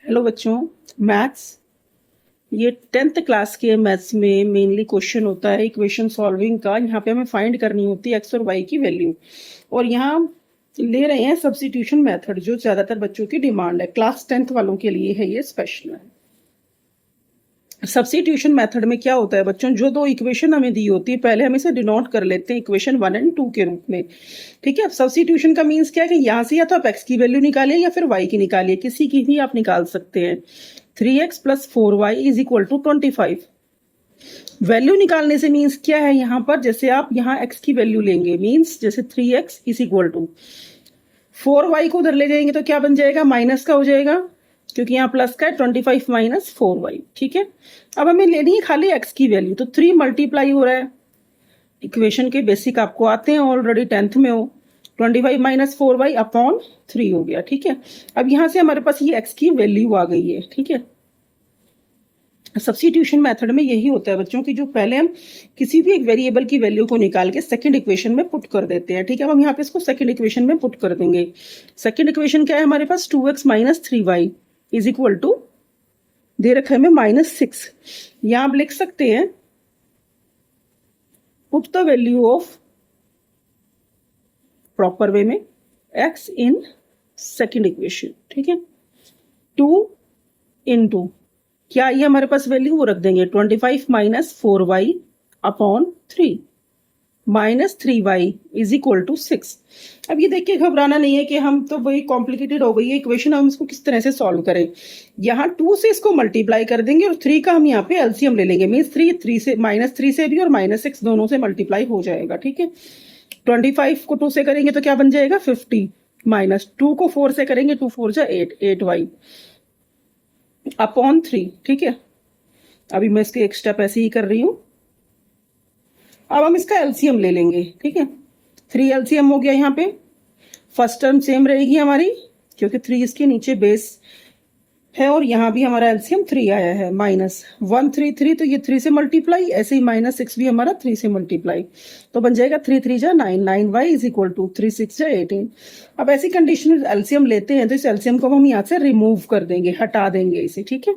Hello बच्चों, maths ये 10th class के मैथ्स में मेनली क्वेश्चन होता है इक्वेशन सॉल्विंग का। यहाँ पे हमें फाइंड करनी होती है एक्स और वाई की वैल्यू, और यहाँ ले रहे हैं सब्स्टिट्यूशन मेथड जो ज़्यादातर बच्चों की डिमांड है। क्लास 10th वालों के लिए है ये स्पेशल है। सब्स्टिट्यूशन मेथड में क्या होता है बच्चों, जो दो इक्वेशन हमें दी होती है पहले हम इसे डिनोट कर लेते हैं इक्वेशन 1 और 2 के रूप में। ठीक है, अब सब्स्टिट्यूशन का मीन्स क्या है कि यहाँ से या तो आप एक्स की वैल्यू निकालिए या फिर वाई की निकालिए, किसी की भी आप निकाल सकते हैं। 3x + 4y is equal to 25। Value निकालने से मीन्स क्या है, यहाँ पर जैसे आप यहाँ x की वैल्यू लेंगे मीन्स जैसे 3x is equal to 4y को उधर ले जाएंगे तो क्या बन जाएगा, माइनस का हो जाएगा क्योंकि यहाँ प्लस का है। 25 - 4y। ठीक है, अब हमें लेनी है खाली x की वैल्यू, तो 3 मल्टीप्लाई हो रहा है। इक्वेशन के बेसिक आपको आते हैं, ऑलरेडी 10th में हो। 25 - 4y अपॉन 3 हो गया। ठीक है, अब यहाँ से हमारे पास ये x की वैल्यू आ गई है। ठीक है, सब्स्टिट्यूशन मेथड में यही होता है बच्चों की जो पहले हम किसी भी एक वेरिएबल की वैल्यू को निकाल के सेकंड इक्वेशन में पुट कर देते हैं। ठीक है, अब हम यहाँ पे इसको सेकंड इक्वेशन में पुट कर देंगे। सेकंड इक्वेशन क्या है हमारे पास, 2x - 3y is equal to दे रखा है हमें -6। यहाँ आप लिख सकते हैं put the value of proper way में x इन सेकंड इक्वेशन। ठीक है, 2 इंटू क्या ये हमारे पास वैल्यू वो रख देंगे 25 - 4y upon 3 -3y is equal to 6। अब ये देख के घबराना नहीं है कि हम तो वही कॉम्प्लिकेटेड हो गई है इक्वेशन, हम इसको किस तरह से सॉल्व करें। यहाँ 2 से इसको मल्टीप्लाई कर देंगे और 3 का हम यहाँ पे एलसीएम ले लेंगे। मीन्स 3 से -3 से भी और -6 दोनों से मल्टीप्लाई हो जाएगा। ठीक है, 25 को 2 से करेंगे तो क्या बन जाएगा 50, -2 को 4 से करेंगे 2 4 जा 8y अपॉन 3। ठीक है, अभी मैं इसके एक स्टेप ऐसे ही कर रही हूं। अब हम इसका एलसीएम ले लेंगे। ठीक है, 3 एलसीएम हो गया। यहाँ पे फर्स्ट टर्म सेम रहेगी हमारी क्योंकि 3 इसके नीचे बेस है, और यहाँ भी हमारा एलसीएम 3 आया है। -1 3 तो ये 3 से मल्टीप्लाई, ऐसे ही -6 भी हमारा 3 से मल्टीप्लाई, तो बन जाएगा 3 3 जा 9 9y इज इक्वल टू 3 6 जा 18। अब ऐसी कंडीशन में एलसीएम लेते हैं तो इस एलसीएम को हम यहाँ से रिमूव कर देंगे, हटा देंगे इसे। ठीक है,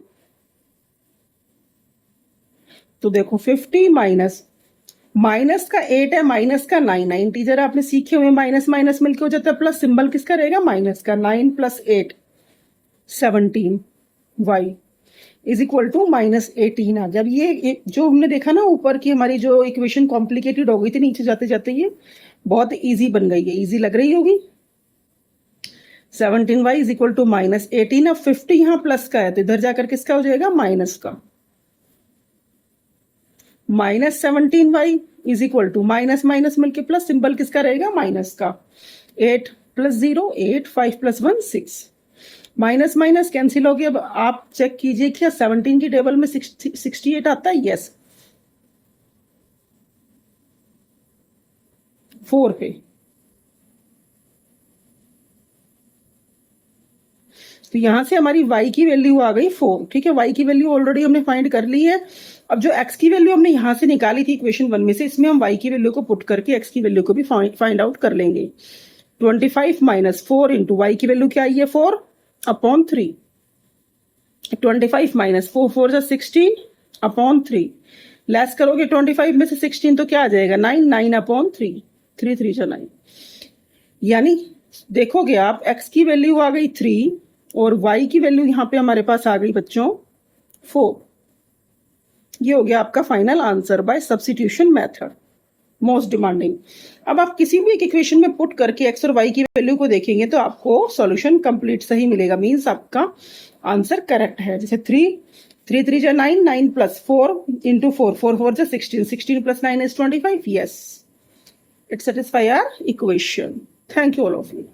तो देखो 50 माइनस का 8 है, माइनस का 9 है। इंटीजर आपने सीखे हुए, माइनस माइनस मिलके हो जाता है प्लस, सिंबल किसका रहेगा माइनस का। 9 + 8 17 y इज इक्वल टू -18 आ। जब ये जो हमने देखा ना ऊपर की हमारी जो इक्वेशन कॉम्प्लिकेटेड हो गई थी, नीचे जाते जाते ये बहुत इजी बन गई है। इजी लग रही होगी। 17y is equal to -18। अब 50 यहाँ प्लस का है तो इधर जाकर किसका हो जाएगा, माइनस का। -17y is equal to minus minus मिलके प्लस, सिंबल किसका रहेगा माइनस का। 8 + 0 8 5 + 1 6, माइनस माइनस कैंसिल हो गया। अब आप चेक कीजिए क्या 17 की टेबल में 68 आता है। यस, 4 पे। तो यहां से हमारी y की वैल्यू आ गई 4। ठीक है, y की वैल्यू ऑलरेडी हमने फाइंड कर ली है। अब जो x की वैल्यू हमने यहां से निकाली थी इक्वेशन 1 में से, इसमें हम y की वैल्यू को पुट करके x की वैल्यू को भी फाइंड आउट कर लेंगे। 25 - 4 इंटू y की वैल्यू क्या आई है 4 अपॉन 3। 25 - 4 4 जा 16 अपॉन 3। लेस करोगे 25 में से 16 तो क्या आ जाएगा 9 9 अपॉन 3 3 3 जा 9। यानी देखोगे आप x की वैल्यू आ गई 3 और y की वैल्यू यहाँ पे हमारे पास आ गई बच्चों 4। ये हो गया आपका final answer by substitution method, most demanding. अब आप किसी भी एक इक्वेशन में पुट करके x और y की वैल्यू को देखेंगे तो आपको सॉल्यूशन कंप्लीट सही मिलेगा। मींस आपका आंसर करेक्ट है। जैसे 3 3 3 जा 9 9 + 4 इंटू 4 4 4 जा 16 16 + 9 is 25। yes, it satisfy our equation. Thank you all of you.